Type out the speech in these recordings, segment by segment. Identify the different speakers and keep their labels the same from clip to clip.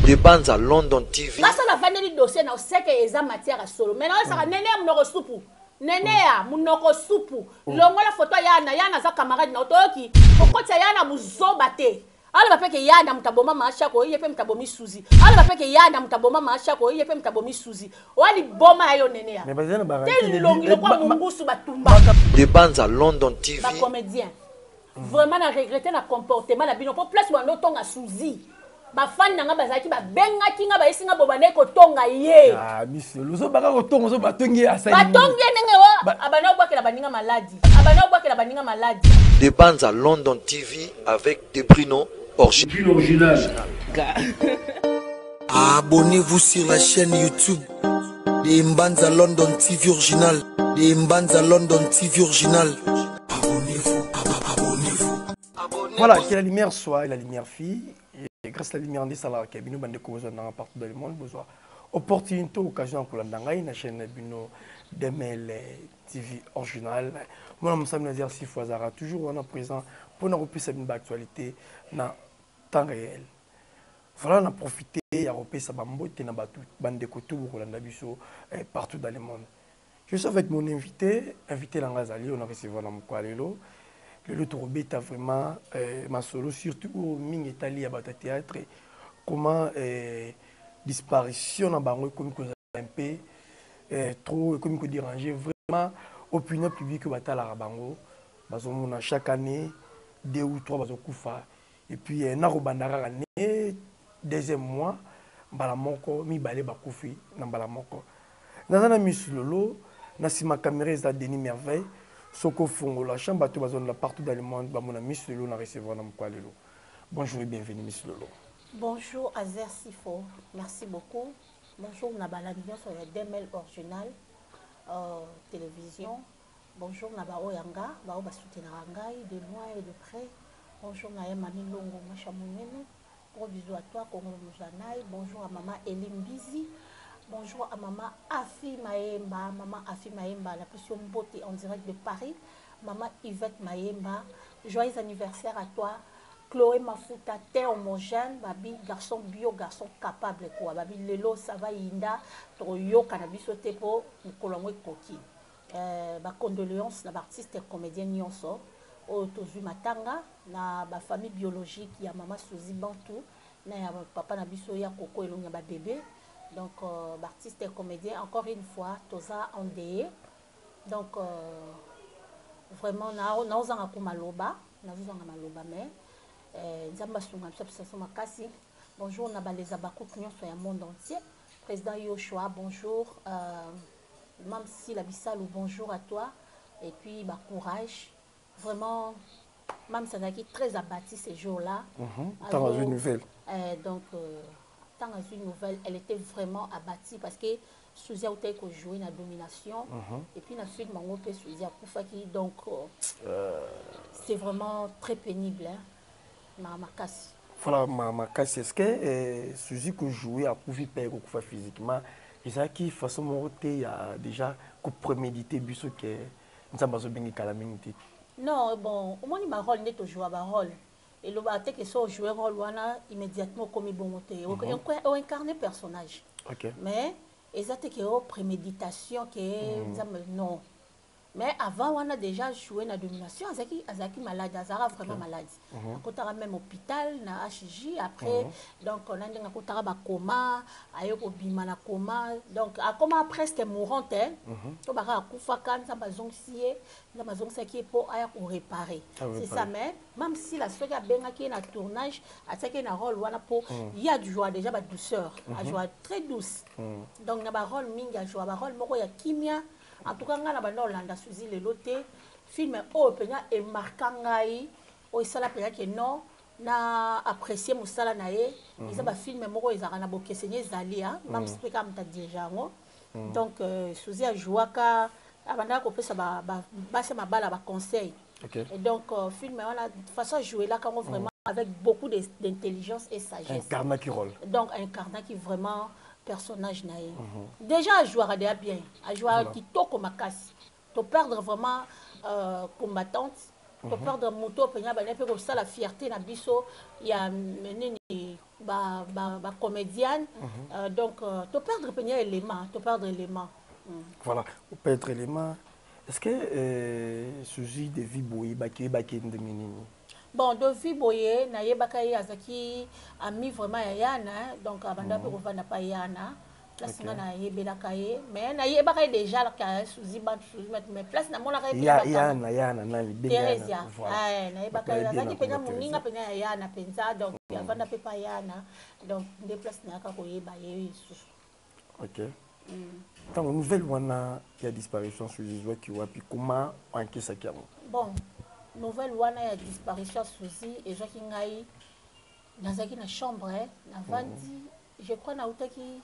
Speaker 1: Des bandes à London TV.
Speaker 2: Grâce à la vanille dossier, on sait qu'il y a matière à solo. Maintenant, ça va néné mon soupe. Néné mon soupe. Longo la photo yana za camarade na otoki. Pourquoi tu yana muzo bate? Alors va que yana mutaboma macha ko yepe mutabomi suzi. Alors va que yana mutaboma macha ko yepe mutabomi suzi. Wali boma ayo néné.
Speaker 3: Mais bazana ba.
Speaker 1: Des bandes à London TV.
Speaker 2: Ba comédien. Vraiment na regretter na comportement na bino pour place wando tonga suzi. Ba fan nanga bazaki ba benga kinga ba isinga bobane ko tonga ye.
Speaker 3: Ah monsieur, lozo baka ko tonga so batongi asali.
Speaker 2: Batongi nenge wa abana obwakela baninga maladi. Abana obwakela baninga maladi.
Speaker 1: Des bandes à London TV avec des Bruno original.
Speaker 4: Abonnez-vous sur la chaîne YouTube des Mbanza London TV original. Des Mbanza London TV original. Abonnez-vous, abonnez-vous.
Speaker 3: Voilà, que la lumière soit et la lumière fille. Et grâce à la lumière des salariés qui nous bandent partout dans le monde, besoin opportunité, occasion pour la chaîne Bino DML TV original. Moi, je me dire si Fouazara toujours on est présent pour nous repousser une actualité dans temps réel. Voilà, on a profité, il a repris sa bambote na bande de couteaux pour la biso partout dans le monde. Je suis avec mon invité Langazali, on a reçu dans mon coalelo. Le Tourobé a vraiment ma solo, surtout au Ming Italie à Bata Théâtre, comment disparition en bango comme un peu trop comme déranger vraiment opinion publique Bata la Bango, basomona chaque année 2 ou 3 bazokufa et puis narobandara année deuxième mois bala moko mi balé bakufi na bala moko nazana misulolo na sima caméra za Denis Merveille. Soko Fongo, la chambre de zone partout dans le monde, Bamona Miss Lolo n'a recevoir dans Mkwalelo. Bonjour et bienvenue Miss Lolo.
Speaker 2: Bonjour Azer Sifo, merci beaucoup. Bonjour Nabalamion sur la DML original télévision. Bonjour Nabao Yanga, Bao Basutenarangai, de loin et de près. Bonjour Naemani Longo Machamoumene. Gros bisous à toi, Kongo Moujanai. Bonjour à maman Elim Bizi. Bonjour à maman Afi Maemba, la pression beauté en direct de Paris. Maman Yvette Maemba, joyeux anniversaire à toi. Chloé Mafuta, terre homogène, babi, garçon bio, garçon capable quoi. Babi lelo, ça va inda, troyo, cannabis au tepo, Nicolamo et Koki. Condoléances à l'artiste et comédien Nyonso, au Tozu Matanga, na ba famille biologique, il y a maman Suzy Bantou, na papa Nabiso ya Koko et l'on bébé. Donc, artiste et comédien, encore une fois, Toza Andeye. Donc, vraiment, nous avons maloba, mais bonjour, nous avons les abakou qui sont dans le monde entier. Président Yoshua, bonjour. Même si la Bissalou, bonjour à toi. Et puis, courage. Vraiment, même ça qui très abattu ces jours-là.
Speaker 3: Tant une nouvelle.
Speaker 2: Donc, dans une nouvelle, elle était vraiment abattue parce que Souzia a joué la domination et puis la suite Mango peut Souzia Koufaki donc c'est vraiment très pénible ma casse.
Speaker 3: Voilà ma casse est-ce que Souzia a joué à Koufi Père Koufa physiquement et ça qui façon monter il y a déjà que prémédité biso que nous sommes pas bien calamité.
Speaker 2: Non bon au moins il m'a rôle n'est toujours à rôle. Et le baté que ça jouer rôle immédiatement comme bon côté on incarne personnage mais exact que préméditation que non mais avant on a déjà joué la domination azaki malade azara vraiment malade akotara même hôpital na HJ après donc on a ndinga kotara ba coma ayoko bima na coma donc a coma presque mourante to baka kufa kan ça bazongsie na bazongsie pour aya ko réparer c'est ça mais même si la soga benga qui na tournage ataki na rôle wana pour il y a du joie déjà ba douceur a joie très douce donc na ba rôle mingi a joie ba rôle moko ya kimia. En tout cas, on a Suzy le loté film est marquant o isala que non na apprécié musala nae ils ont film moko ezara boke senye zalia même si comme ta déjà donc Suzy a joué ka abanda ko pesa ba ma bala ba conseil et donc film on a façon jouer là quand vraiment avec beaucoup d'intelligence et sagesse
Speaker 3: incarnat qui rôle
Speaker 2: donc incarnat qui vraiment personnage naïf. Déjà à jouer à bien, à jouer qui toko makasi. To perdre vraiment combattante, to perdre moto penya ba nepe comme ça la fierté na biso, il y a menene comédienne. Donc, tu perdre un élément, tu perdre élément.
Speaker 3: Voilà, tu perdre élément. Est-ce que Suzy de Viboye,
Speaker 2: bon, de Viboye, na yebakaye azaki ami vraiment Yana, donc abanda pe kovanda pa Yana. Place na yebelakaye, mais na yebakaye déjà la ka Suzy ban Suzy mais place na mona kaye
Speaker 3: Yana na
Speaker 2: Teresia. Ah, na yebakaye azaki pena muninga pena Yana penza donc abanda pe pa Yana. Donc des places na ka koyeba ye susu.
Speaker 3: OK. Tant nouvelle wana il y a disparition Suzy qui wa puis comment encaisse ça.
Speaker 2: Bon, nouvelle wana il y a disparition Suzy et Jacques ngai nazaki na chambre na vandi je crois na utaki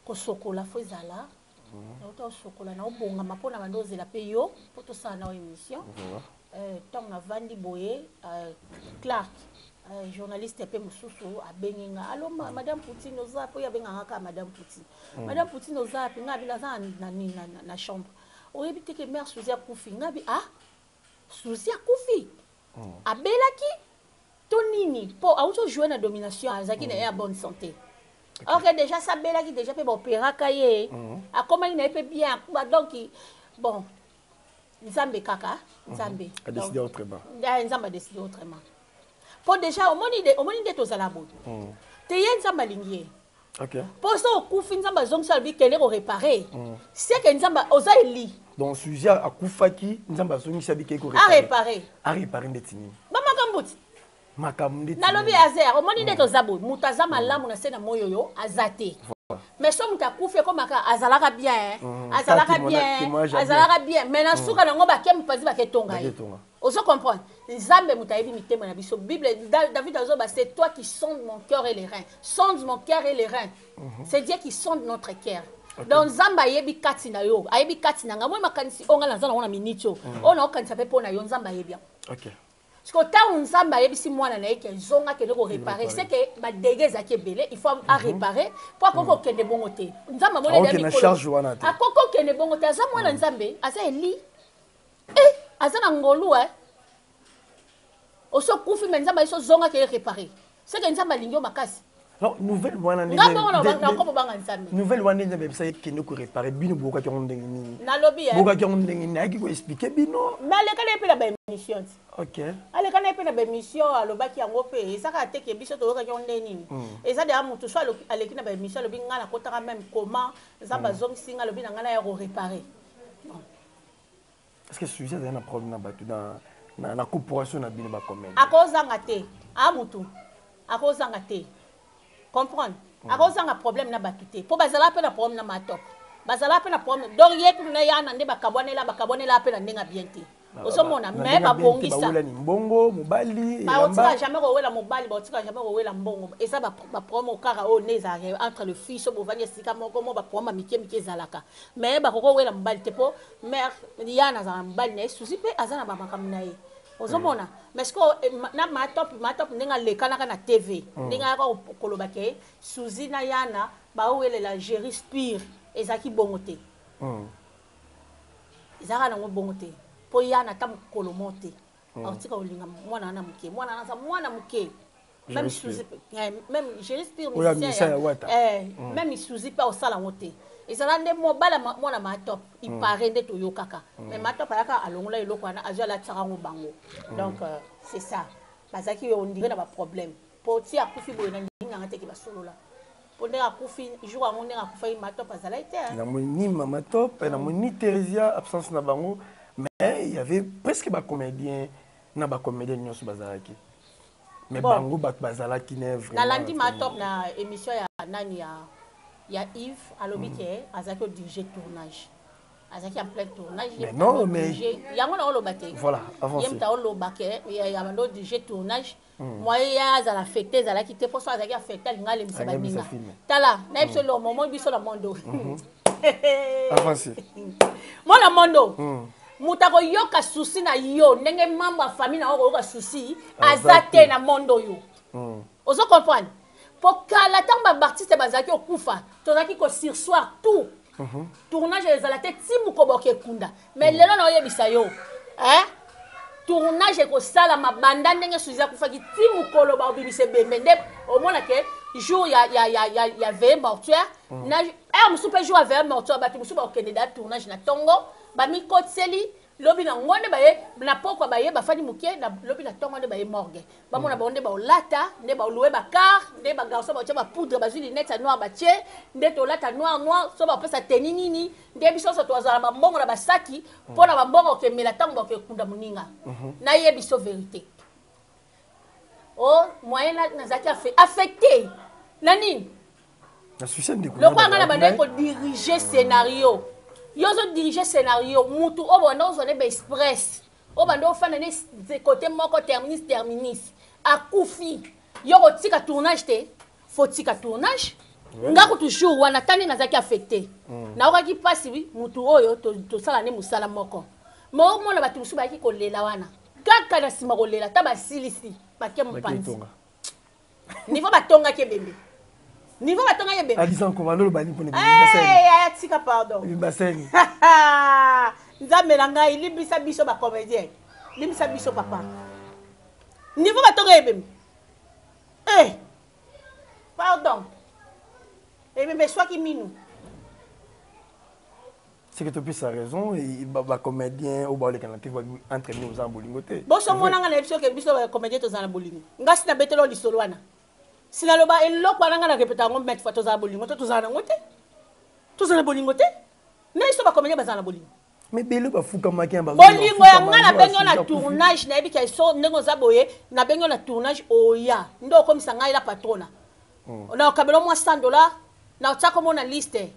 Speaker 2: ko sokola fozala na uta sokola na obonga mapona bandoze la peyo pour tout ça na émission tant na vandi boye Clark journaliste pe mususu abenginga allo madame Poutine ozapo ya benga ka madame Poutine madame Poutine ozapo ngabi na chambre oyebi que mère Suzy akufi ngabi Suzy akufi abelaki tonini po auto jouer na domination azaki na ya bonne santé. OK déjà ça belaki déjà pe opéra kaye a comment il n'est pas bien donc bon Nzambe kaka Nzambe
Speaker 3: a décidé autrement.
Speaker 2: Nzambe a décidé autrement. Pour déjà au moni de tozalabo. Te yen Nzambe lingié.
Speaker 3: OK.
Speaker 2: Pour ça okufi Nzambe zongsa bi kele ko réparer. C'est que Nzambe oza eli.
Speaker 3: Donc Suzy akufaki Nzambe zongsa bi kele ko
Speaker 2: réparer.
Speaker 3: A réparer ndetini.
Speaker 2: Mama kambuti.
Speaker 3: Makamndi.
Speaker 2: Nalobi azer au moni de tozabo mutaza malamu na sena moyo yo azate. Mais so muta kufe ko maka azalaka bien azalaka bien mais na suka nango bakem pazi baketonga ye oso comprendre Nzambe mutayebi mitema na biso Bible David azoba c'est toi qui sondes mon cœur et les reins sonde mon cœur et les reins c'est Dieu qui sonde notre cœur donc Nzambe ayebi kati na yo ayebi kati na nga moi makanisi onga na zana na minito ona okanisa pe pona yo Nzambe ayebi
Speaker 3: OK.
Speaker 2: Parce que tant Nzambe ayebisi mwana na yeke zonga kende ko réparer c'est que ba dégâts za kebele il faut à réparer pour koko kende bongo te Nzambe mona
Speaker 3: de mi charge wana te
Speaker 2: akoko kende bongo te za mwana Nzambe asa eli asa na ngolu oso kufi mais Nzambe iso zonga ke réparer c'est que Nzambe lingyo makasi.
Speaker 3: Non, nouvelle wana
Speaker 2: nouvelle
Speaker 3: wana nzambe ça kende ko réparer bino boka ki ondengini
Speaker 2: nalobi
Speaker 3: boka ki ondengini aki ko expliquer bino
Speaker 2: mais le kana pe la ba émission.
Speaker 3: OK.
Speaker 2: Ale kana pe na ba émission alobaki yango pe esaka te ke biso to ka ondeni eza de amutu so aleki na ba émission lobi ngana kotaka même comment Nzambe zongsinga lobi na ngana ya ko réparer.
Speaker 3: Est-ce que sujet a un problème na batu na corporation na bino ba comédie
Speaker 2: akozanga te amutu akozanga te comprendre akozanga problème na batute po bazala pe na problème na matop bazala pe na problème donc yetu na yana nde bakabonela pe na ndenga bien te osomona mais ba bongisa
Speaker 3: ba ni mbongo mobali
Speaker 2: ba otika jamais ko wela mobali ba otika jamais ko wela mbongo et ça ba problème au kara o neza entre le fils so bovanya sika moko mo ba problème mike zalaka mais ba ko wela mobali te po mère yana za mobali na Suzy pe azana ba makamna ye ozomona mais que na matop ninga lekana na TV ninga ko kolobake Suzy na yana ba wele la gérer spire ezaki bongote ezaka na bongote po yana tam kolomote artika olinga mwana na muke même Suzy même gérer spire même Suzy pa osala ngote ezala nde mobala mwana matop ipare nde toyokaka mais matop ayaka alongola eloko wana azwa la tsarango bango donc c'est ça bazaki on dirait na ba problème po ti akufi boye na ninga ngate ki basolola po nde akufi jour ango nde akufa matop azala ite
Speaker 3: na moni mama top na moni Teresia absence na bango mais il y avait presque ba comédien na ba comédien nyonso bazalaki mais bango bazalaki ne vraiment
Speaker 2: na landi matop na émission ya nani ya Yves Alobike azaki au dirigé tournage azaki en plein tournage
Speaker 3: mais non mais
Speaker 2: yango na olobate
Speaker 3: voilà avancé
Speaker 2: yemta olobake ya mando dirigé tournage moi ya za la fête za la quitter pour ça azaki a fête ngale msabaninga tala na biso le moment biso la mondo
Speaker 3: avancé
Speaker 2: mona mondo mutako yoka susi na yo ndenge mamba famille na yoka susi azate na mondo yo ozo comprendre pour kala tamba artiste bazaki okufa tozaki ko sursoir tout tournage les ala te timu ko boke kunda mais lelo na oyebisa yo tournage ko sala mabanda ndenge suza kufaki timu kolo ba obibise bemende au moins que jour ya veille mortuaire na musu pe jour ya veille mortuaire ba musu ba okende tournage na tongo ba mi kotseli lobi na ngone baye na pokwa baye bafani mukie na lobi na tongo ne baye morgue ba mona ba onde ba olata nde ba louer ba car nde ba garçon ba tia ba poudre ba zuli net noir ba tie nde to lata noir so ba pesa tenini ni nde biso so to azala ba mbongo na ba saki pona ba mbongo ke mela tango ba ke kunda muninga na ye biso vérité oh moyen na zaki affecté nani
Speaker 3: na suicide de
Speaker 2: le quoi ngana ba ko diriger scénario yozo diriger scénario mutu obona ozone be express obanda ofana ne côté moko terminus akufi yoko tika tournage te faut tika tournage ngako toujours wana tani nazaki affecté na okaki pasi wi mutu oyo to sala ne musala moko mo mona batu musu baki kolela wana kaka na sima kolela ta basilisi bakia mpanzi niveau batonga ke bembe niveau batonga ye bembe
Speaker 3: Adisa ko balolo bani pone
Speaker 2: eh tika pardon
Speaker 3: baseni
Speaker 2: nzambe na ngai libisa biso ba comédien libisa biso papa niveau batonga ye bembe pardon bembe soit qui minou
Speaker 3: c'est que tu peux sa raison et ba comédien au ba le canate va entraîner aux ambolingoté
Speaker 2: boso mona nga na biso ke biso ba comédien to zana bolingo ngasi na betelo li solwana sina loba eloko wana nga na répéter ngo mettre fois to zana bolingo to zana ngote to zana bolingo te mais so ba comédien ba zana bolingo
Speaker 3: mais belo ba fuka makin ba
Speaker 2: bolingo ya nga na bengo na tournage na ebi ka so ndenge za boye na bengo na tournage oya ndo komisa ngai la patrona na kabelo mo $100 na tsako mo na liste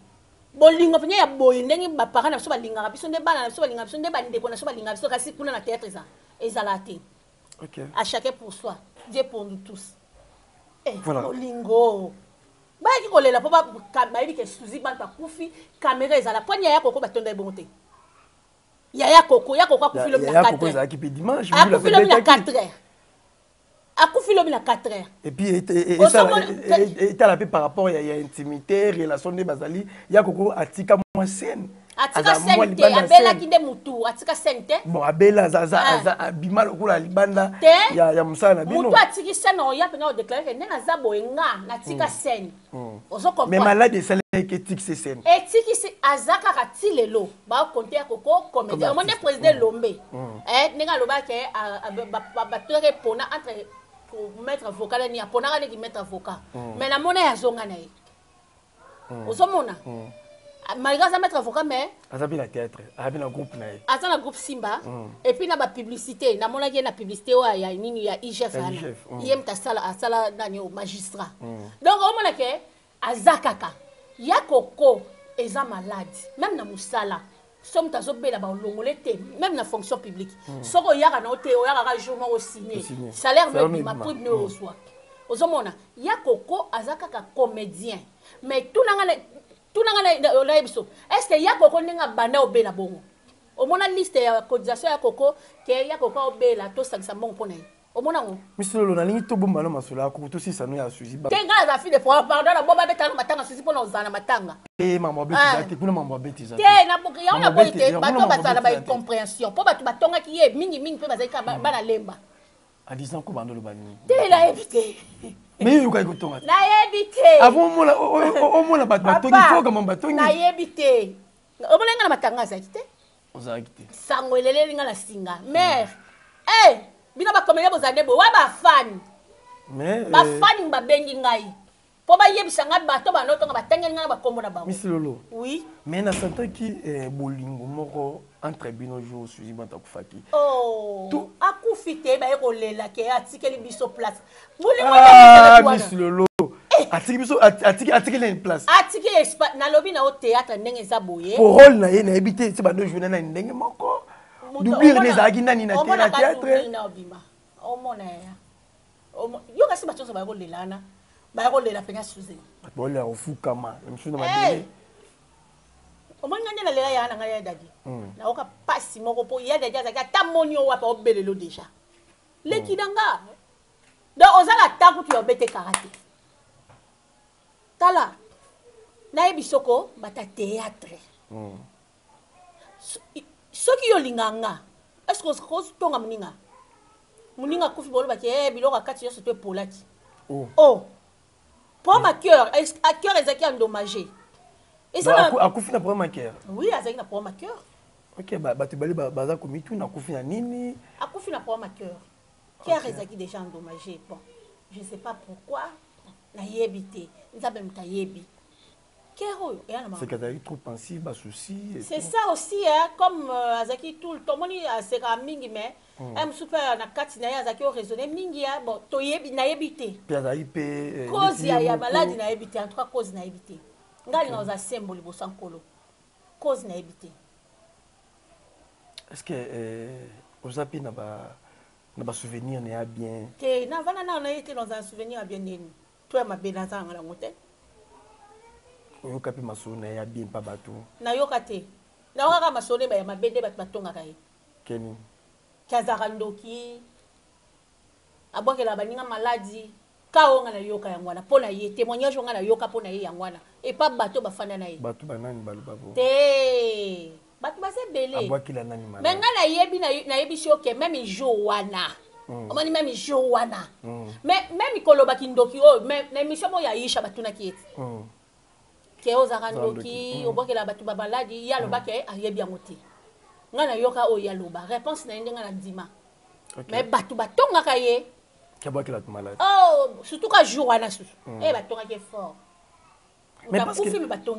Speaker 2: bolingo penya ya boye ndenge ba parana so ba linga biso nde bana so ba linga biso nde ba ndeko na so ba linga biso kasi kuna na théâtre za ezalati
Speaker 3: OK
Speaker 2: à chacun pour soi Dieu pour nous tous
Speaker 3: voilà
Speaker 2: bolingo ba ki kolela po ba ebi ke suzi ba ta kufi caméra ezala ponya ya koko batonda ebonte ya koko akufi lobi na 4 heures.
Speaker 3: Qui peut dimanche,
Speaker 2: akufi lobi na 4 heures. Akufi lobi na 4 heures.
Speaker 3: Et puis et ça la par rapport il y a intimité, relation de bazali, ya koko atika moi scène.
Speaker 2: Atika scène te abela kinde mutu, atika scène te.
Speaker 3: Bon abela za abima lokula libanda ya musana bino.
Speaker 2: Mutu atiki scène on ya pena o déclarer que nena za boenga na tika scène. Ozo comprendre.
Speaker 3: Mais malade c'est que tique ces scènes.
Speaker 2: Et tiki c'est azaka katilelo ba compter koko comédien. Mon président Lombe. Nenga loba ke ba tere pona entre mettre avocat ni apona ni mettre avocat. Mais na mona ya zonga na ye. Ozo mona. Malgré ça mettre avocat mais
Speaker 3: azabi na théâtre, azabi na groupe na ye.
Speaker 2: Asa na groupe Simba et puis na ba publicité, na mona na publicité wa ya nini ya IGF ana. Yem ta sala nani au magistrat. Donc o mona ke azakaka. Ya koko eza malade, même na musala. Somme ta zobela ba longolete, même na fonction publique. Soko yaka na ote o yaka journal au signé. Salaire même ma prime ne reçoit. Ozomona, ya koko azakaka comédien. Mais tout nanga na ebiso. Est-ce que ya koko ninga banda obela bongo? O mona liste ya cotisation ya koko ke ya koko obela to sakisa mbongo pona ye. O mona ngo.
Speaker 3: Monsieur Lolo na lingi to bomba na masula ko to si sanu ya suzi ba.
Speaker 2: Tenga za fille de pardon na boba betanga matanga suzi pona ozana matanga.
Speaker 3: Maman beti kuna maman beti za.
Speaker 2: Te na boki ya na boite bato basala ba incompréhension. Po bato batonga ki ye mingi pe bazaka bana lemba.
Speaker 3: A 10 ans ko bando lo bani.
Speaker 2: Te la éviter.
Speaker 3: Mais yo ka ko tonga.
Speaker 2: Na éviter.
Speaker 3: Avant mona bato ki foka mamba tongi.
Speaker 2: Na éviter. O molenga na matanga za kite.
Speaker 3: Ozaki te.
Speaker 2: Sangwelele linga la singa. Mère. Bina ba comédien bozande bo wa ba fan.
Speaker 3: Mais
Speaker 2: ba fan ba bengi ngai. Po ba yebisa ngai bato ba notonga ba tengeli ngai ba kombo na bango.
Speaker 3: Miss Lolo.
Speaker 2: Oui.
Speaker 3: Mais na santa ki bolingo moko entre bino jour suzi banta kufaki.
Speaker 2: Oh. Tout akufite ba ekolela ke atikeli biso place.
Speaker 3: Bolingo Miss Lolo. Atiki biso atiki na place.
Speaker 2: Atiki espace na lobi na au théâtre ndenge za boye.
Speaker 3: Pour rôle na ye na habité c'est ba no journée na ndenge moko. Doublure les agi nani na théâtre.
Speaker 2: Omona ya. Yo kasi ba tsosa ba ko lelana. Ba ko lela penya suze.
Speaker 3: Ba le ofuka ma. Msuna madele.
Speaker 2: Omona ngana lela ya na ngaya dadi. Na oka pasi moko po ya dadi azaka tamoni o wapa obelelo déjà. Leki danga. Donc ozala taku ki obete karaté. Tala. Na ebisoko bata théâtre. Soki yo linganga est-ce que cause tonga muninga muninga kufi bolo ba ke biloko akati yoso te polaki oh pour ma cœur à cœur ezaki endommagé et ça
Speaker 3: akufi na problème à cœur
Speaker 2: oui azaki na problème à cœur
Speaker 3: ok ba te bali baza ko mitu na kufi na nini
Speaker 2: akufi na problème à cœur cœur ezaki déjà endommagé bon je sais pas pourquoi na yebité nzabe mtayebi
Speaker 3: c'est qu'elle est trop pensive, bas souci.
Speaker 2: C'est ça aussi, hein, comme Azaki tout le temps, on dit c'est comme mingi mais un super na kati na Azaki au raisonner mingi bon to yebi na yebité.
Speaker 3: Puis Azaki pe
Speaker 2: cause ya maladie na yebité en trois causes na yebité. Ngali na za symbole bo sankolo. Cause na yebité.
Speaker 3: Est-ce que ozapi na ba souvenir na bien?
Speaker 2: Que na vana na été dans un souvenir bien nini. Toi ma benaza ngala ngote.
Speaker 3: Oyoka pe masone ya bien pa bato
Speaker 2: na yoka te na yoka masone ba ya mabende bato batonga kai
Speaker 3: keni
Speaker 2: kazarandoki aboke la baninga maladie kaonga na yoka yangwana pona ye témoignage nga na yoka pona ye yangwana et pas bato bafanda na ye
Speaker 3: bato banani baluba bo
Speaker 2: te bato base belé
Speaker 3: aboki la nani
Speaker 2: malade mais nga na yebi na yebi shoke même jour wana omani même jour wana mais même koloba kindoki o mais mission mo ya isha batuna kieti ke ozarandoki obokela batu babaladi ya lobake ayebi yangote ngana yoka o ya loba réponse na ndenga na ndima mais batu batonga kaye
Speaker 3: ke abokela tu malade
Speaker 2: oh surtout ka jour wana susu batonga ke fort
Speaker 3: mais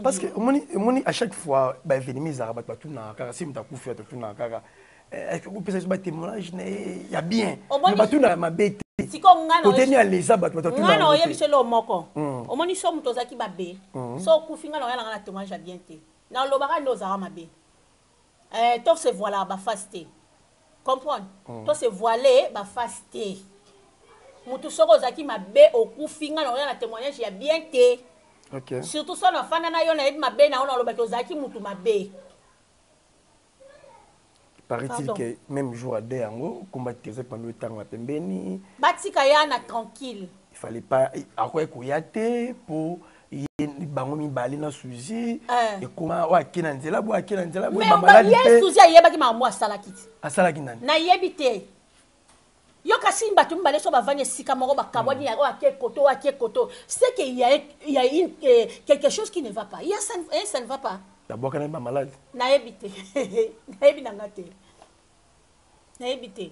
Speaker 3: parce que omoni à chaque fois ba événement za batu na kaka si mtakufa tu na kaka est-ce que vous pensez ba témoignage ne ya bien batu na mabete
Speaker 2: siko ngana
Speaker 3: oteni aleza bato batu na
Speaker 2: ngana oyebi selo moko omoni so muto zaki babe so kufinga na yala ngana témoignage bien te na lobaka ndo za mabe to se voilà ba fasté comprendre to se voiler ba fasté muto soko zaki mabe okufinga na yala témoignage ya bien te
Speaker 3: OK
Speaker 2: surtout so na fana na yo na yebi mabe na ona lobaka ozaki muto mabe.
Speaker 3: Paraît-il que même jour à deux ango combattre pendant le temps à pembeni
Speaker 2: batika yana tranquille
Speaker 3: il fallait pas akwa koyate pour bango mibali na suzi et comment wa kina nzela bo akina nzela bo
Speaker 2: maladi pe suzi ayebaki mamu
Speaker 3: asalaki nani
Speaker 2: na yebite yo kasi mbatu mbale so bavanye sika moko bakaboni ya ake koto c'est que il y a une quelque chose qui ne va pas il y a ça ne va pas
Speaker 3: d'abord quand même malade
Speaker 2: na yebite na yebi na ngate na yebite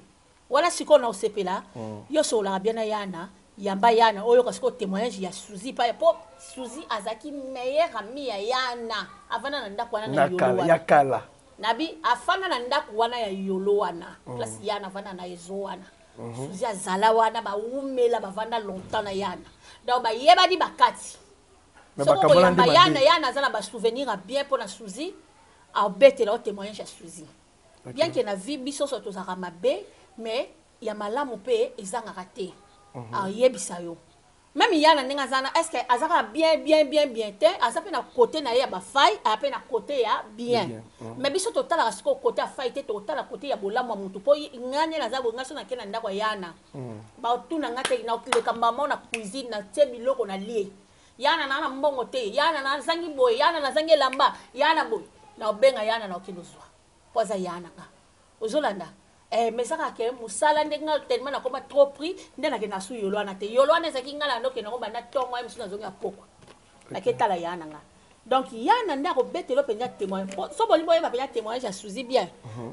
Speaker 2: wala siko na osepela yo so la bien na yana yamba yana oyo kasiko témoignage ya Suzy pa po Suzy azaki meilleur ami ya yana avana na ndako wana na yolo
Speaker 3: ya kala
Speaker 2: nabi afana na ndako wana ya yolo wana place yana avana na ezo wana Suzy azala wana ba umela bavanda longtemps na yana donc ba yeba di bakati soko yamba yana azana ba souvenir bien pour na Suzy a bête la témoignage ya Suzy bien que na vie biso so to zaka mabe mais ya malamu pe ezanga raté yebisa yo même yana ninga zana est-ce que azaka bien te azape na côté na ya ba faille ape na côté ya bien mais biso to tala siko côté ya faille te to tala côté ya bolamu mutu po ngane na zabo ngaso na kena ndako yana ba tuna ngate na le kambamo na cuisine na tebi loko na lie yana na mbongo te yana na zangi boy yana na zangi lamba yana boy na obenga yana na okinuzwa poza yana ka ozolanda mais ça que musala ndenga tellement na koma trop pris ndena ke na su yolwana te yolwana ezaki ngala ndoke na ko banda tongo ay musuna zonga poko na ketala yana nga donc yana ndako betelo penya témoin so boli boye ba penya témoignage ya Suzy bien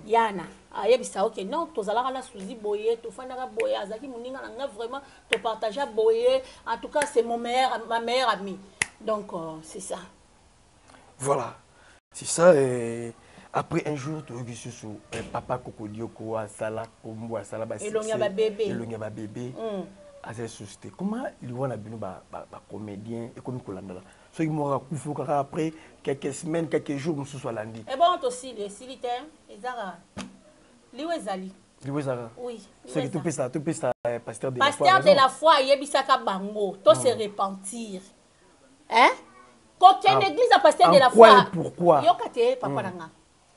Speaker 2: yana ayebisa OK non tozalaka na Suzy boye to fandaka boye azaki muninga na nga vraiment to partager boye en tout cas c'est ma meilleure amie donc c'est ça
Speaker 3: voilà c'est ça et après un jour tu as sur papa Kokodioko à Sala Kombo à Sala basi
Speaker 2: elonga ba
Speaker 3: bébé à cette société comment il voit na bino ba comédien et comme kolandala so il mora kufu kaka après quelques semaines quelques jours mususu alandi
Speaker 2: et bon aussi les silitaires ezara liwezali oui
Speaker 3: c'est que tu peux ça pasteur de
Speaker 2: la foi yebisaka bango to se repentir hein qu'aucune église à pasteur de la foi
Speaker 3: pourquoi
Speaker 2: yokate papa nanga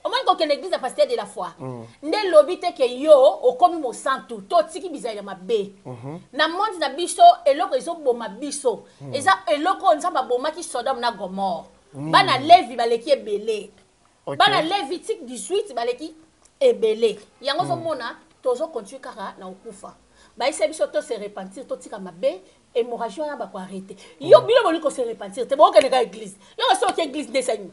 Speaker 2: au moins qu'aucune église à pasteur de la foi nde lobite ke yo okomi mo santu to tiki bizaya mabe na monde na biso eloko ezo boma biso eza eloko nzamba boma ki Sodome na Gomorrhe bana Levi baleki ebele bana Lévitique 18 baleki ebele yango zo mona tozo continue kaka na okufa ba ise biso to se repentir to tika mabe hémorragie na ba ko arrêter yo bilo boni ko se repentir te bo ka église yo so ke église desani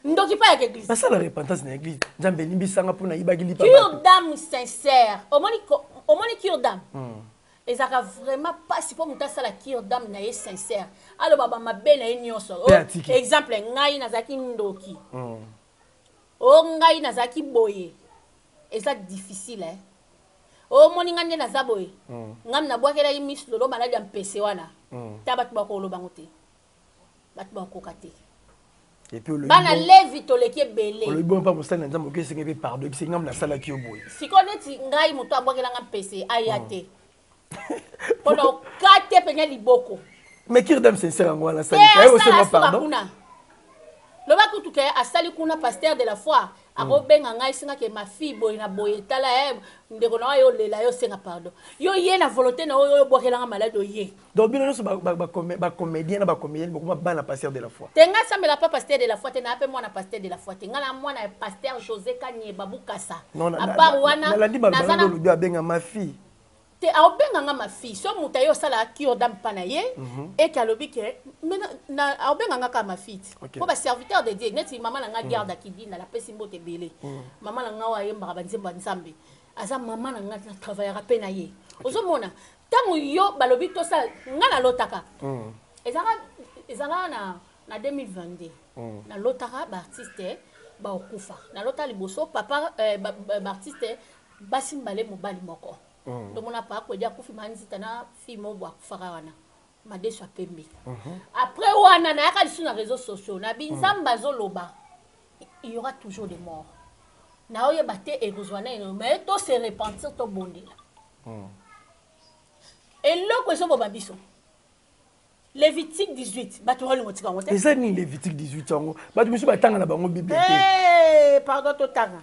Speaker 2: ndoki pa ya église
Speaker 3: ça la repentance na église nzambe limbisanga pona yibaki lipa
Speaker 2: cure d'âme sincère au moni cure d'âme et ça vraiment pas si pour muta sala cure d'âme na ye sincère alors baba mabe na ye nyonso exemple ngai na zaki ndoki ngai na zaki boye et ça difficile hein moni ngande na zaboye ngam na bwakela yi mis lolo maladi am pese wana ta bat ba ko lo bangote bat ba ko kate et puis le bana levi to leki belé
Speaker 3: le bon pas mosala nzambo ke senga pe pardon bi senga na sala ki oboye
Speaker 2: sikoneti ngai muto abwakela ngam pese ayate pendant kate penya liboko
Speaker 3: mais qui redem sincère ngwa na sala kai aussi mo pardon
Speaker 2: le ba kutu ke asali kuna pasteur de la foi akobenga ngai singa ke ma fille boy na boy tala ndeko na yo lela yo senga pardon yo ye na volonté na yo bokela nga malade ye
Speaker 3: donc bino no ba comédien na ba comédien beaucoup ba na pasteur de la foi
Speaker 2: tenga sambela pas pasteur de la foi tena ape moi na pasteur de la foi tenga na moi na pasteur José Kanye babukasa
Speaker 3: a part wana na zana lo abenga ma fille
Speaker 2: te aobenga nga ma fille so muta yo sala cure d'âme panaye et kalobi ke na aobenga nga ka ma fille ko ba serviteur de Dieu neti mama na nga garde akidi na la pesi mbote belé mama na nga wa yemba banzemba nzambe aza mama na nga na travailler pe na ye ozomona tango yo balobi to sala nga na lotaka ezanga na 2022 na lotaka ba artiste ba okufa na lota liboso papa ba artiste basimbale mobali moko donc on a pas quoi dire kufi manzita na fimo bwa kufaka wana madeso pembe après wana na yaka sur les réseaux sociaux na binzamba zoloba il y aura toujours des morts na oye baté et rozwana mais to se repentir to bondela et là quoi so boba biso Lévitique 18 bato holi motika ngote
Speaker 3: eza ni Lévitique 18 ngo bato biso batanga na bango bibliothèque
Speaker 2: pardon to tanga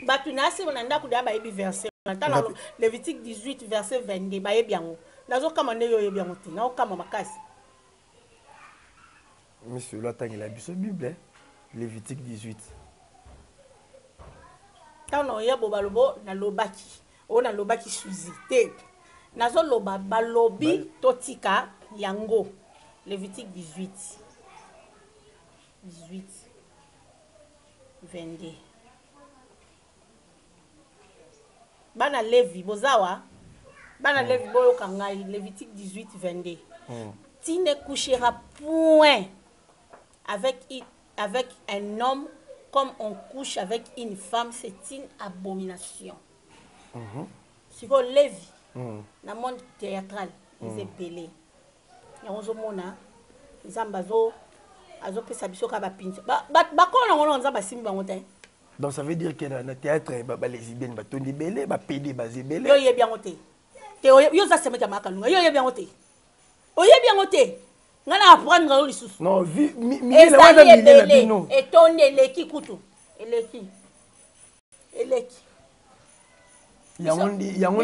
Speaker 2: Batunasi onanda kuda ba yebi verset natala Lévitique 18 verset 22 ba yebi yango nazo kama ne yo yebi yango te na okama makasi
Speaker 3: monsieur la tangi la biso bible Lévitique 18
Speaker 2: tano yebo balobo na lobaki ona lobaki susité nazo loba balobi totika yango Lévitique 18 22 Bana Lévi bozawa bana Lévi boyo kangai Lévitique 18 22 tu ne coucheras point avec un homme comme on couche avec une femme, c'est une abomination. Si vous Lévi dans le monde théâtral ils est belé yango mona zambazo azo pesa biso ka ba pinche ba ko na nzamba simba ngote.
Speaker 3: Donc ça veut dire que dans le théâtre, les lesbiennes sont tourner belé, les PD basé belé.
Speaker 2: Yo ye bien oté. Te yo za semeka makalunga. Yo ye bien oté. Oye bien oté. Ngana apprendre le sous.
Speaker 3: Non, mi la wana mi la bino.
Speaker 2: Et ton eleki kutu. Eleki.
Speaker 3: Yango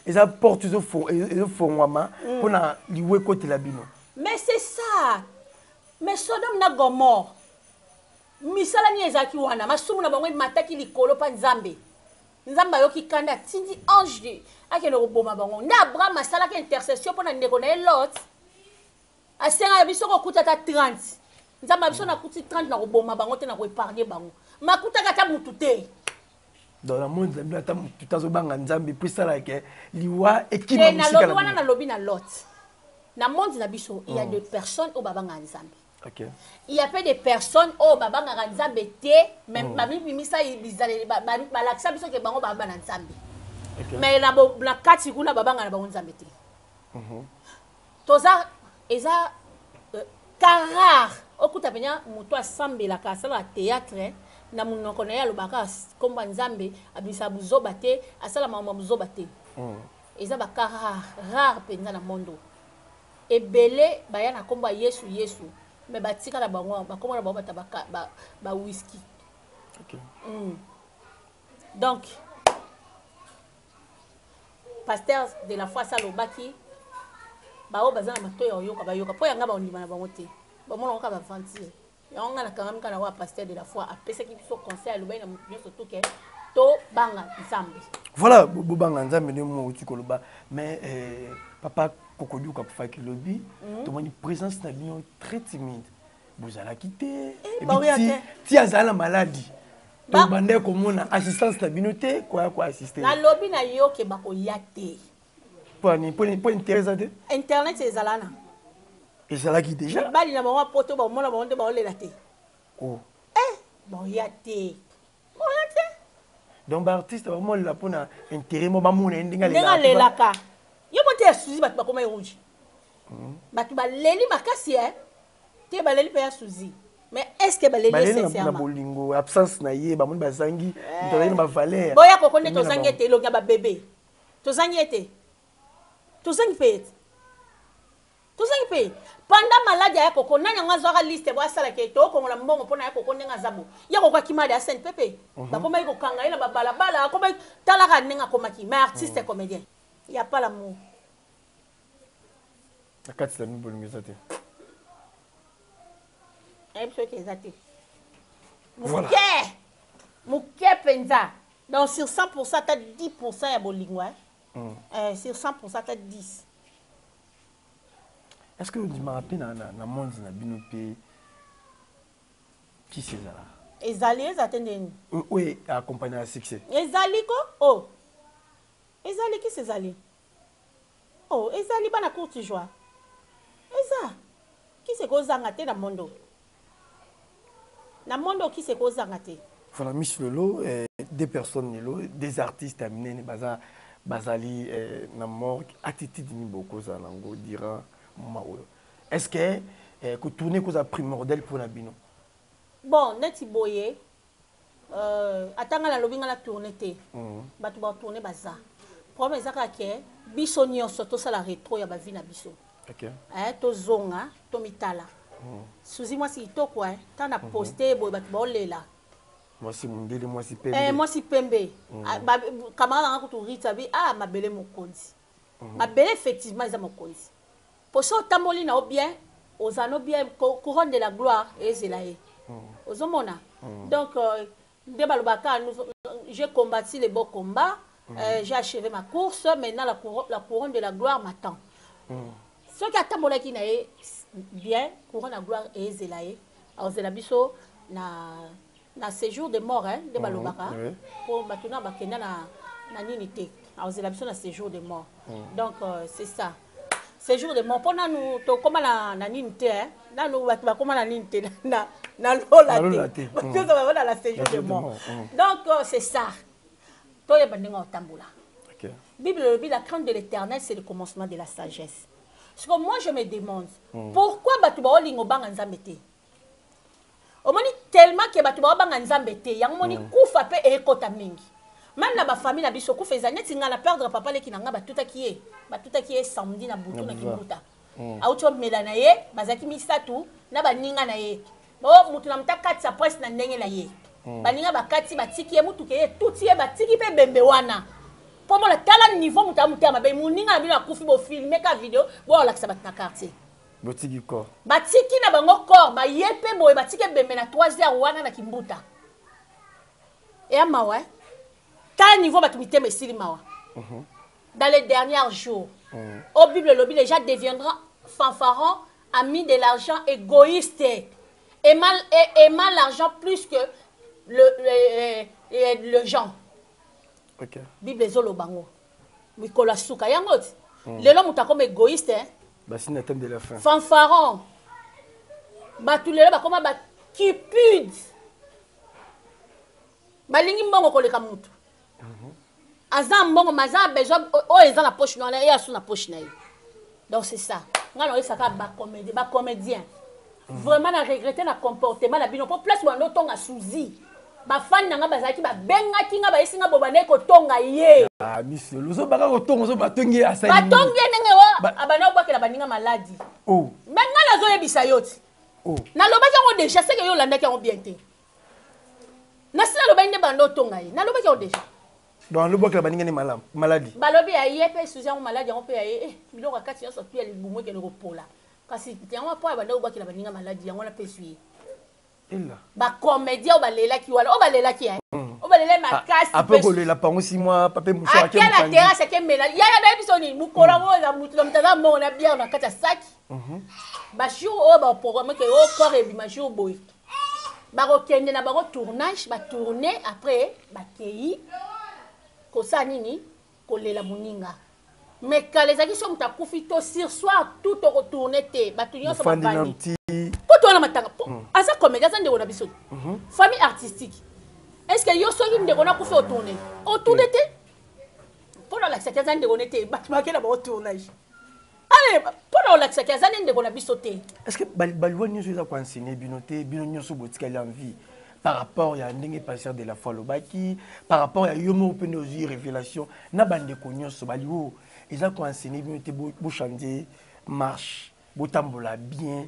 Speaker 3: les porte ils font wama pour na liwe côté la bino.
Speaker 2: Mais c'est ça. Mais Sodome na Gomorrhe. Misala ni ezaki wana masumu na bango mataki likolo pa nzambe yoki kanda tindi ange akene roboma bango nda Abraham masala ki intercession pona ndeko na Lot asenga biso ko kutata 30 nzamba biso na kuti 30 na roboma bango te na ko épargner bango makuta kata mutu te
Speaker 3: dans le monde nzambe ata mutu tazo banga nzambe puis sala ke liwa ekima musika
Speaker 2: na wana na lobi na Lot na monde na biso il y a des personnes au babanga nzambe.
Speaker 3: Okay.
Speaker 2: Il y a pas de personnes au baba ngaranza bete même mami bimisa bizale ba laksa biso ke bango baba na nzambe. Mais na kati kuna baba ngana bango nzambe te. Toza eza karar okuta penya muto asambela ka sala théâtre na munoko na ya lobaka komba nzambe abisa buzoba te asala mama buzoba te. Eza ba karar rare penza na mondo. Ebele baya na komba Yesu mais batika la bango ba comment la ba whisky.
Speaker 3: OK.
Speaker 2: Donc pasteur de la foi salobaki ba o bazana matoya oyoka ba yoka po yanga ba ondima na bango te ba mona ka ba vantir on a quand même quand on a pasteur de la foi après ce qui sont conseil le bain surtout que to banga nzambe.
Speaker 3: Voilà bobanga nzambe ne mo utikoloba mais papa Kokodu ka fa kilobi to moni présence na bino très timide. Vous allez quitter et ti azala maladie. To bande komona assistance na bino te quoi assister.
Speaker 2: Na lobby na yo ke bako yate.
Speaker 3: Pour intérêt
Speaker 2: internet c'est zalana.
Speaker 3: Et ça là qui déjà.
Speaker 2: Bali na mama poto ba mona ba onde ba olela te.
Speaker 3: Oh.
Speaker 2: Bon yate. Bon yate.
Speaker 3: Donc artiste vraiment là pour na intérêt mo ba mona ndinga
Speaker 2: lela ka. Yo mote suzi batu ba koma rouge. Batu ba leli makasi te ba leli pa suzi. Mais est-ce que ba leli sincèrement?
Speaker 3: Na bolingo absence na ye ba mona bazangi ntozali ma valeur.
Speaker 2: Boya ko konde to zangi ete lo ba bébé. To zangi ete. To zangi pe. To zangi pe. Pendant maladie ya koko nanya ngazwa liste bo asala ke to ko ngala mbongo pona ya koko ndenga zabo. Ya ko kwa kimade asen pepe. Ba koma iko kanga ina ba balabala ko ba talaka ndenga komaki mais artiste comédien. Il y a pas l'amour.
Speaker 3: Akati la bolingo zate.
Speaker 2: Voilà. Mouké penza. Donc sur 100%, tu as 10% ya bolingo. Sur 100%, tu as 10.
Speaker 3: Est-ce que tu m'as rappelé dans le monde na binope qui c'est ça là?
Speaker 2: Ezali ezatendeni.
Speaker 3: Oui, accompagné à succès.
Speaker 2: Ezali ko? Oh. Ezali qui c'est Ezali? Oh, Ezali bana courte joie. Eza. Qui c'est ko zangate na mondo? Na mondo qui c'est ko zangate?
Speaker 3: Voilà, Miss Lolo, des personnes des artistes amenés bazali na morgue attitude ni beaucoup ça nango dira maoyo. Est-ce que tourner cause primordial pour la bino?
Speaker 2: Bon, neti boye atanga na lobinga la tourner te. Batu ba tourner baza. Problème ezaka ke biso nyonso to sala retro ya ba vie na biso.
Speaker 3: OK.
Speaker 2: To zonga, to mitala. Suzi moi si to quoi, ta na poster boy batu ba olela.
Speaker 3: Moi si mundeli moi si pembe.
Speaker 2: Moi si pembe. Camarade nga ko rita bi mabele mokonzi. Mabele effectivement ils mokonzi. Pour ça tamoli na bien, aux anneaux bien couronne de la gloire et zelaé. Aux homona. Donc j'ai combattu les beaux combats, j'ai achevé ma course, maintenant la couronne de la gloire m'attend. Ce qui attend mon qui naé bien couronne de la gloire et zelaé. Alors zelabiso na séjour de mort de balobaka pour batuna bakenda na ninité. Alors zelabiso na séjour de mort. Donc c'est ça. Séjour de mort pour nous to comme na ninité na nous ba comme na ninité na lola té. Parce que ça va dans la séjour de mort. Donc c'est ça. To le bandinga tamboula. OK. Bible la crainte de l'Éternel c'est le commencement de la sagesse. Parce que moi je me demande pourquoi batu ba olingo banga nzambe té. Omoni tellement que batu ba banga nzambe té yango moni kufa pe ekota mingi. Même na ba famille na biso ku feza neti ngala perdre papa leki na nga batuta ki e samedi na butu na kibuta. Auto melana ye bazaki misatu na baninga na ye. Bo mutu na mutaka tsa presse na ndenge na ye. Baninga bakati batiki ye mutu ke ye tuti ye batiki pe bembe wana. Po mo la tala niveau muta mutama be muninga na bino akufi bo filmer ka vidéo bo la kisa batna quartier.
Speaker 3: Botiki corps.
Speaker 2: Batiki na bango corps ba ye pe boye batiki bembe na 3h wana na kimbuta. Et amawa quel niveau batumité me silimawa dans les derniers jours au Bible lobby les gens deviendront fanfarons amis de l'argent égoïstes aimant l'argent plus que le gens.
Speaker 3: OK.
Speaker 2: Bible zolo bango mikola suka yangot lelo muta comme égoïste
Speaker 3: bah si n'atteint de la fin
Speaker 2: fanfaron batulelo ba comme ba cupide balingi mbongo koleka mutu azam mbongo maza besoin o eza na poche noire et asu na poche na. Donc c'est ça ngalo esaka ba comédien vraiment na regretter na comportement na bino pour place bando tonga suzi ba fan nga bazaki ba benga kinga ba isinga bobane ko tonga ye
Speaker 3: miss lozo baka ko tonga so batongi asali
Speaker 2: batongi ndenge wa abana obakela baninga maladi benga nazo yebisa yoti na lobaki ngo déjà c'est que yo landaki ngo bien te na sina lobaki bando tonga ye na lobaki ngo déjà.
Speaker 3: Donc le bois baninga ni maladie.
Speaker 2: Balobi ya yepe suza maladie on peut ya biloko kati yoso pia libumwe ke le repola. Kasi tiango po ba ndo bois ke la baninga maladie yango na pe suye. Ba comédien balela ki wala o balela ki o balela makasi
Speaker 3: après kolela pango 6 mois papa moussa
Speaker 2: qui la terrasse qui mela ya na biso ni mukora ngo za mutu na mtaza mo na bière na kata saki ba jour o ba programme que o corps et bi jour boy ba ko kende na ba ko tournage ba tourner après ba kei ko sa nini kolela muninga mais quand les actions sont takufi to sur soir tout au retourner te ba tunyo so ba bandi na matanga asa comédien ça ndeko na biso famille artistique est-ce que yo soki ndeko na kufa tourner te pour la secrétaire ça ndeko nete batuma ke na ba tournage allez pour la secrétaire ça ndeko na biso te
Speaker 3: est-ce que balwa nyoso za kwa enseigner binote bino nyoso botika l'envie par rapport à ndenge passer de la foi lobaki par rapport à yomo open aux révélations na bande ko nyoso baliwo eza kwa enseigner binote bo changer marche bo tambola bien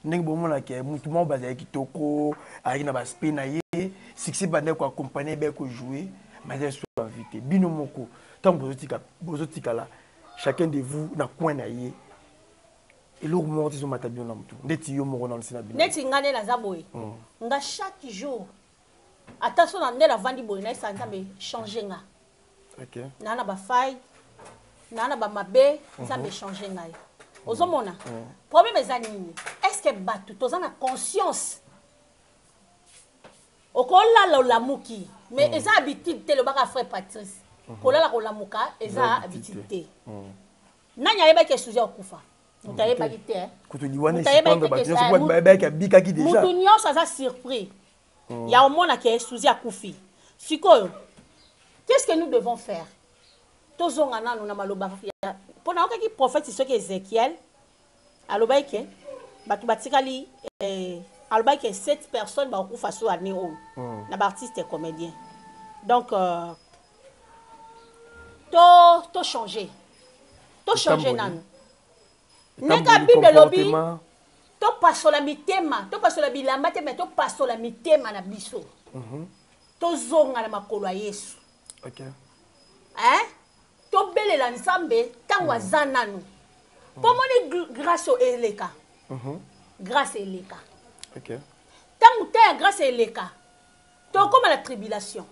Speaker 3: ndenge bomona ke mutu mo bazali kitoko ari na ba spin na ye succès bande ko accompagner be ko jouer mais so invité bino moko tant bozotika là chacun de vous na coin na ye et le moment ils ont matabio na mutu ndeti yo moko na nsina bino
Speaker 2: ndeti ngane na zaboye nga chaque jour attention na ndela vandi boye na sanza me changer nga
Speaker 3: OK
Speaker 2: na ba faille na ba mabe ça me changer nga ozomona problème ezanini est-ce que batu toza na conscience okola la muki mais eza habitude te le baka frère Patrice kola la muka eza habitude te nanya yeba ke sujet okufa mutayeba kite
Speaker 3: kutuliwana isipanda batu so kwa baba ka bika ki déjà
Speaker 2: mutu nyonso aza surpris ya omona ke sujet akufi sikoyo qu'est-ce que nous devons faire tozonga nanu na maloba pona okaki prophète soki Ézéchiel alobaki ke batu batikali alobaki ke 7 personnes ba okufa so année o na ba artiste et comédien donc to changer nanu neka bible lobi to pasola bilamba te mais to pasola mitema na biso to zonga na makolo ya Yesu
Speaker 3: OK
Speaker 2: to belela nzambe tango aza nanu po moni grâce eleka grâce eleka
Speaker 3: OK
Speaker 2: tango te grâce eleka to comme la tribulation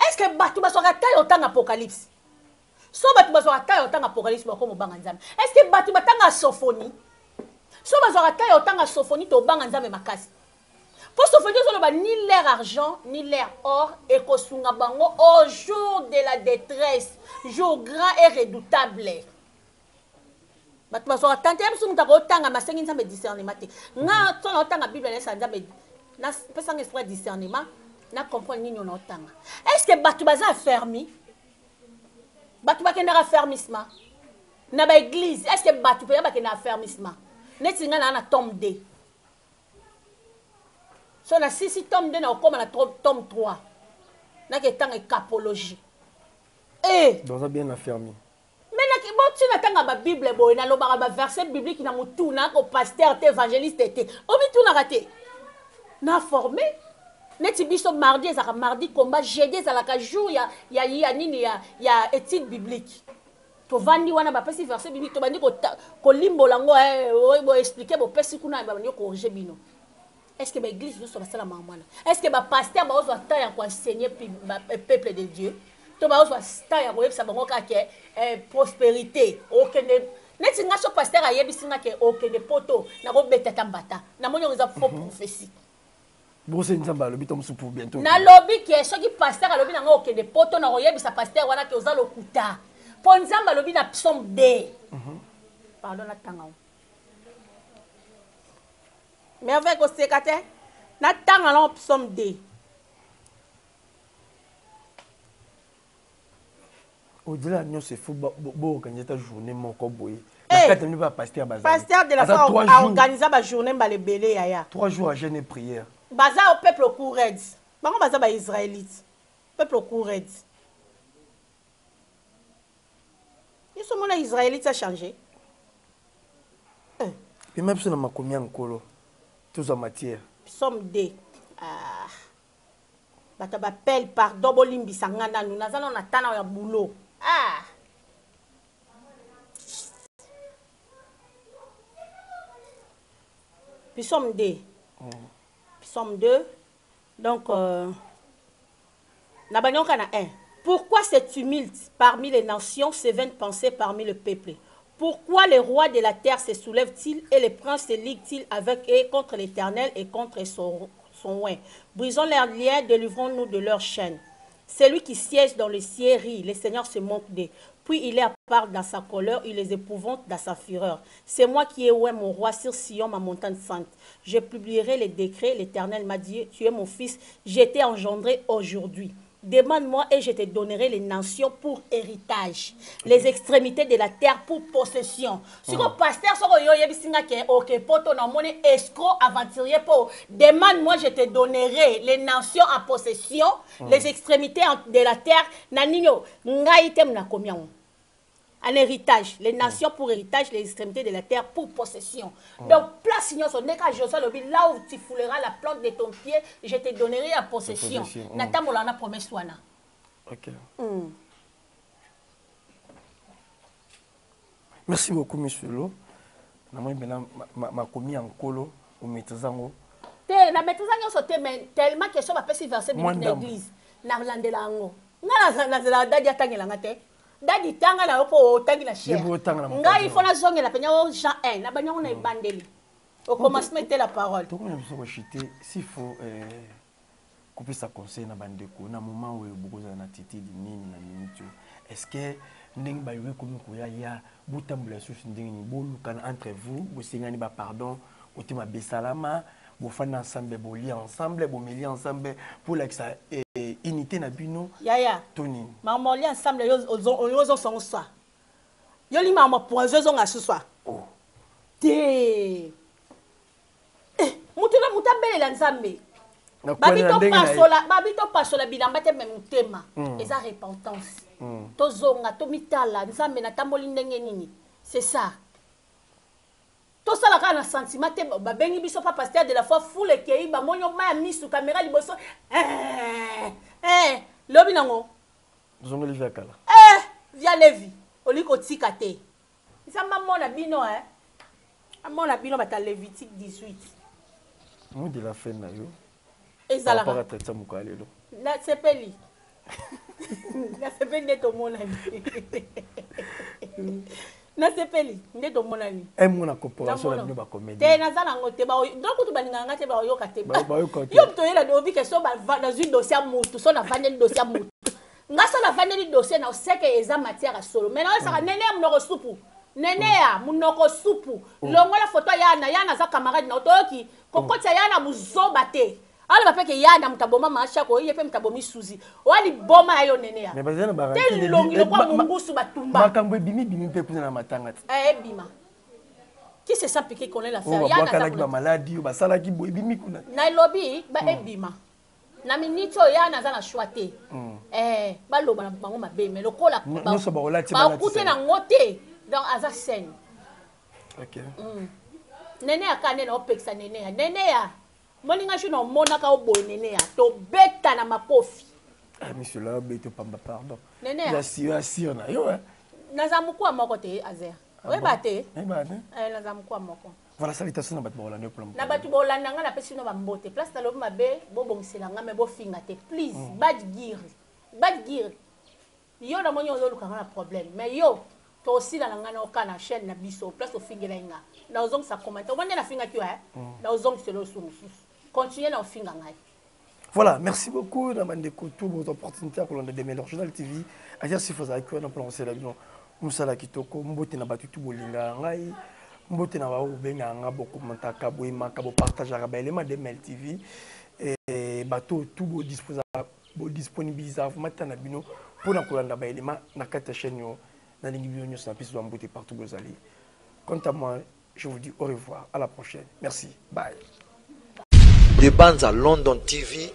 Speaker 2: est-ce que batu basoka tayo tanga apocalypse so batu basoka tayo tanga apocalypse ba comme banga nzambe est-ce que batu batanga sophonie so basoka tayo tanga sophonie to banga nzambe makasi pour sophonie so ba ni l'air argent ni l'air or et kosunga bango au jour de la détresse jour grand et redoutable batu basoka tante biso mutako tanga masengi nzambe discernement te nga to na tanga bible na nzambe na pesanga esprit discernement na comprendre nini on otanga est-ce que batu baza fermi batu bakendaka fermissement na ba église est-ce que batu pe bakenda fermissement neti nga na tome 2 so na sisi tome 2 na okoma na tome 3 na ke tanga capologie
Speaker 3: dans un bien affermi
Speaker 2: mais na ki boti na tanga ba bible boy na lobaka ba verset biblique na mutuna ko pasteur te évangéliste te obi tuna raté na formé neti biso mardi ezaka mardi combat jeudi ezalaka jour ya nini ya étude biblique to vandi wana ba pesi verset biblique to bandi ko limbola ngo bo expliquer bo pesi kuna ba bandi corriger bino est-ce que ba église yo so ba sala mamana est-ce que ba pasteur ba ozo ta ya ko enseigner peuple de Dieu to ba ozo ta ya ko yebisa bango ka ke prospérité okende neti nga so pasteur ayebisi nga ke okende poto na ko beta tambata na monyo za faux prophétie
Speaker 3: Brosse nzamba lobi tom supu bientôt.
Speaker 2: Na lobi ki soki pasteur alobi na ngo okende poto na koyebisa pasteur wana ke oza lokuta. Po nzamba lobi na psaume 2. Pardon na tanga. Mais avec au sekate na tanga na psaume 2.
Speaker 3: Au-delà de c'est fou bo organiser ta journée moko boye. Pasteur
Speaker 2: de la foi a organisé ba journée mbale belé yaya.
Speaker 3: 3 jours à jeûne et prière.
Speaker 2: Baza au peuple au courred. Bango baza ba israélite. Peuple au courred. Ils sont mon israélite ça changé.
Speaker 3: Et même si on a combien encore tous en matière.
Speaker 2: Psaume 2. Ah. Bata ba pelle pardon bolimbi sangana nous nazana na tana ya boulot. Ah. Psaume 2. Somme 2. Donc, Nabanyonka na 1. Pourquoi ce tumulte parmi les nations, ces vaines pensées parmi le peuple? Pourquoi les rois de la terre se soulèvent-ils et les princes se liguent-ils avec eux contre l'Éternel et contre son oint? Brisons leurs liens, délivrons-nous de leurs chaînes. Celui qui siège dans le ciel rit, le Seigneur se moque d'eux. Puis il est à part dans sa colère, il les épouvante dans sa fureur. C'est moi qui ai oué mon roi sur Sion, ma montagne sainte. Je publierai les décrets, l'Éternel m'a dit, tu es mon fils, j'ai été engendré aujourd'hui. Demande-moi et je te donnerai les nations pour héritage, les extrémités de la terre pour possession. Si le pasteur escroc aventurier pour demande-moi, je te donnerai les nations en possession, les extrémités de la terre. Nanino, ngaïtem na combien? Un héritage, les nations pour héritage, les extrémités de la terre pour possession. Donc, place signor son nez, Josué le dit, là où tu fouleras la plante de ton pied, je te donnerai la possession. Nathan Molana promesse wana.
Speaker 3: Ok. Merci beaucoup, monsieur Lo. Ma commis en colo au métazango.
Speaker 2: La métazango sauté, mais tellement que ça va passer verset dans l'église. Na landelango. Na la dadia tangela Dadi tanga na opo tangi na cher. Nga il faut na zonge la penya Jean 1 na banyo na bandeli. Au commencement était la parole.
Speaker 3: Donc on a besoin de chiter s'il faut couper sa conseil na bandeko na moment où beaucoup na titi di nini na minute. Est-ce que ndeng ba yowe comme ko ya butambula sur ndeng ni bolukana entre vous, vous singani ba pardon, otima besalama, vous faites ensemble, vous liez ensemble, vous mêlez ensemble pour la unité na bino.
Speaker 2: Yaya.
Speaker 3: Toni.
Speaker 2: Maman lié ensemble yo son soir. Yo li maman poison zonga ce soir.
Speaker 3: Oh.
Speaker 2: Té. Mutuna mutabele la nzambe. Babito pasola bilamba te même tema. Eza repentance. To zonga to mitala nzambe na tamboli ndenge nini. C'est ça. Tout ça là quand on sentiment te babengi biso pas pasteur de la foi foule kei ba monyo ma misu caméra liboso lobi nango
Speaker 3: zongo livia kala
Speaker 2: via levi oliko tika te isamba mona bino amona bino bata Lévitique 18
Speaker 3: mo de la fin na yo
Speaker 2: ezala
Speaker 3: para traiter mukalelo
Speaker 2: la sepeli la sepeli neto mona na sepeli ndeto monani
Speaker 3: mona corporation la bino ba comédie
Speaker 2: te nazala ngote ba donc tu baninga ngate ba yoka te yo to yela dobi que so ba dans une dossier mutu so na vandeli dossier mutu ngaso na vandeli dossier na oseke eza matière solo mais na saka nene ya munoko supu nene ya munoko supu longola photo yana za camarade na otoki kokotya yana muzoba te ala bapeke yana mutaboma mashako yepe mutabomi suzi wali boma ayo nene ya
Speaker 3: mais bazana ba
Speaker 2: te longi kwa mungusu batumba
Speaker 3: makambo bimi pe kuna na matanga
Speaker 2: bima qui se sent piqué connaît l'affaire
Speaker 3: yana za ba maladie ba sala ki boy bimi kuna
Speaker 2: na lobi ba ebima na minito yana za na choité ba loba na bango mabe mais lokola
Speaker 3: ba so ba olati
Speaker 2: ba kute na ngote donc aza scène
Speaker 3: OK
Speaker 2: nene akane na opeksa nene ya moninga chino mona ka oboy nene ya to beta na makofi
Speaker 3: monsieur là beto pamba pardon
Speaker 2: nene
Speaker 3: ya si on a yo
Speaker 2: nazamu kwa moko te azer we bate nazamu kwa moko
Speaker 3: voilà salutation na batu bolanda pour
Speaker 2: na batu bolanda nga na pesi no bambote place na lobi mabe bo bongisela nga me bo finga te please bad gear yo na monyo zo lukanga na problème mais yo to aussi na nga na okana chaîne na biso place o fingela nga na ozong sa commenter wande na finga ki na ozong selo sunu continuer na ofinga ngai.
Speaker 3: Voilà, merci beaucoup Namandeko pour vos opportunités pour l'on de Journal TV. Aja si vous avez quoi dans plan c'est la bien. Musala kitoko mbote na batutu bolinga ngai. Mbote na ba obenga nga boko montaka boima ka bo partager ba élément de Mel TV et bateau tout bo disponibiliser matana bino pour na kolanda ba élément na kata chaîne yo na lingi bino nyo sa piso mbote partout bozali. Quant à moi, je vous dis au revoir, à la prochaine. Merci. Bye.
Speaker 1: De Banza London TV